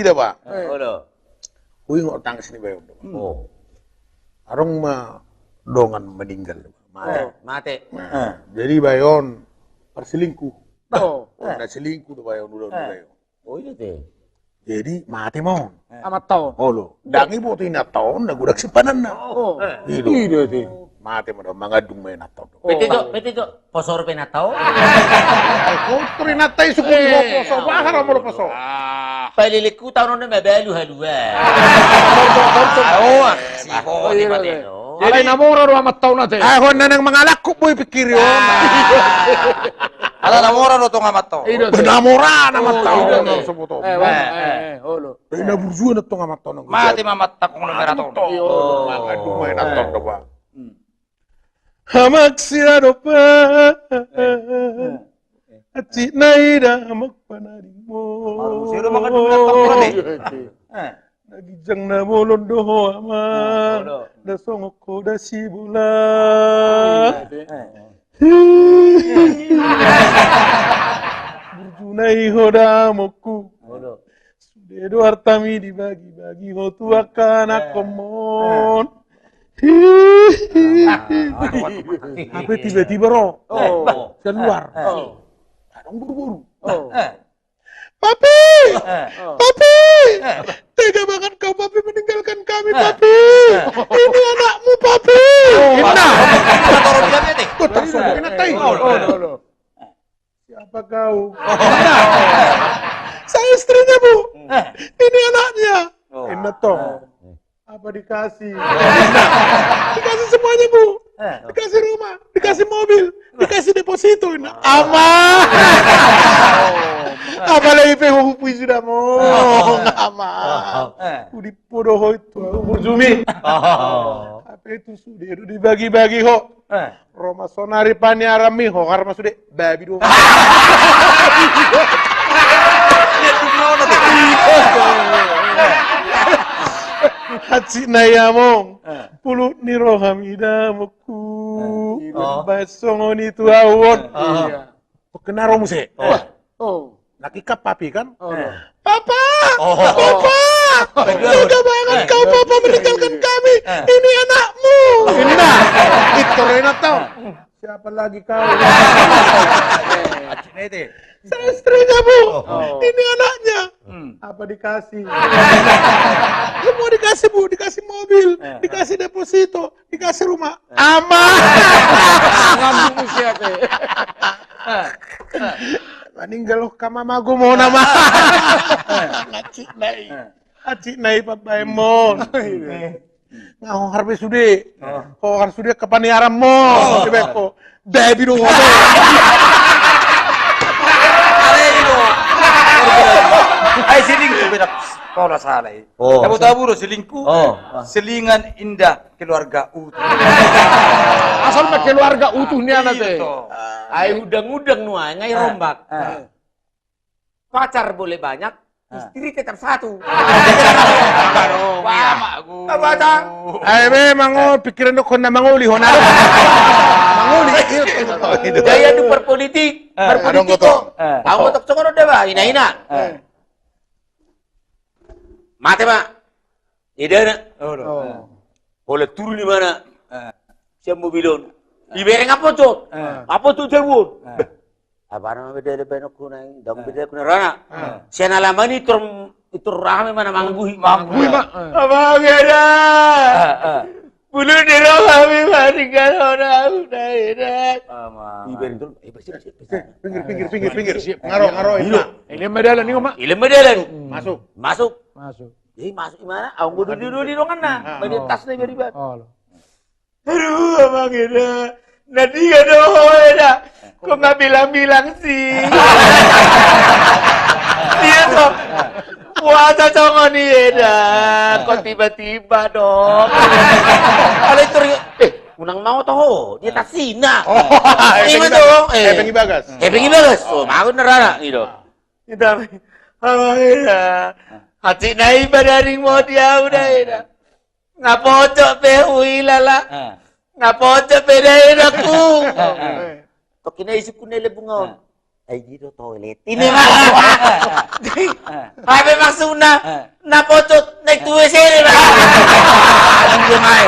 dah, Pak. Hui ngok tang sini bayo. Arong dongan meninggal. Mati. Jadi bayon perselingkuh. Udah selingkuh tuh bayon udah bayon. Oh iya teh. Jadi mati mon. Amat tahu. Oh lo. Dangi bo tina tahun na gudak sipanan na. Iya teh. Mati mo mangadung may nataw. Peti to. Posor penataw. Kau natai suku mo poso. Bahar mo lo poso. Paliliku tahun na mabalu halua. Oh, di mateno. Jadi namora ro amat tahu nate. Ah, hon na nang mangalak ko boy pikir yon. Ala namora ro tong amat to. Benamora na mataw na sebuto. Holo. Ina burju na tong amat taw. Mati mamat ta kung numero to. Mangadung may nataw na ba. Hamak siya do pa. At sinaida hamak panaring mo. Sino makadung na to? Nagijang na molon doho ama. Dasongok ko da sibula. Burjunai hoda moku. Sudedo artami dibagi-bagi ho tuakan akomon. Apa tiba-tiba roh? Keluar. Adong buru-buru. Papi! Papi! Tega banget kau, Papi, meninggalkan kami, Papi! Ini anakmu, Papi! Indah! Kau tersungguh inatai. Siapa kau? Saya istrinya, Bu. Ini anaknya. Indah toh. Apa dikasih? Dikasih semuanya, Bu. Dikasih rumah, dikasih mobil, dikasih deposito. Aman. Apa lagi pehupui sudah mau? Aman. Udi podoh itu burjumi. Apa itu sudah dibagi-bagi ho. Roma sonari paniarami ho karena sudah babi dua. Haji nayamong pulu ni rohamida moku basongoni tu awon. Kenaro muse. Nakikap papi kan? Papa! Papa! Tega banget kau, Papa, meninggalkan kami. Ini anakmu. Indah. Itu Rena tahu. Siapa lagi kau? Saya istrinya, Bu. Ini anaknya. Apa dikasih? Semua dikasih, Bu. Dikasih mobil, dikasih deposito, dikasih rumah. Aman. Ngambung siapa? Meninggal kama mago mo nama. Acik nai papai mon. Ngau harbe sude. Ko har sude kapaniaram mo. Dibeko. Baby do. Ay selingkuh berak kalau salah. Kamu tahu bro selingkuh? Selingan indah keluarga utuh. Asal mah keluarga utuhnya nate. Ay udang-udang nuai ngai rombak. Pacar boleh banyak, istri tetap satu. Batang. Ay be mango pikiran do kon na manguli hona. Manguli. Gaya du berpolitik, berpolitik kok. Kamu tak cokoro dewa, ina. Mati Pak. Ida na. Boleh turun di mana? Siap mobilon. Ibereng apa tuh? Apa tuh terwon? Apa nama beda benok kunai, dong beda kunai rana. Siapa lama ini itu rame mana mangguhi Pak. Apa beda? Bulu di roh kami tinggal orang udah enak. Ibereng tuh, bersih. Pinggir. Ngaro ina. Ini medalan nih, Mak. Ilmu medalan. Masuk. Jadi masuk gimana? Aku duduk di ruangan nah. Bagi tas nih beri bat. Aduh, abang Eda. Nanti gak doh, Eda. Kok nggak bilang-bilang sih? Dia tuh. Puasa congo nih, Eda. Kok tiba-tiba dong? Kalau itu, unang mau toh. Dia tak sina. Ini dong. Pengi bagas. Pengi bagas. Oh, mau nerana. Ini dong. Kita, abang Eda. Hati naik badaring mau dia udah Eda. Ngapocok pe lala. Ngapocok pe daerahku. Tok kina isi kunele bungon. Ay dito toilet. Ini mah. Ay memang sunah. Na pocot naik tuwe sini mah. Ang gumay.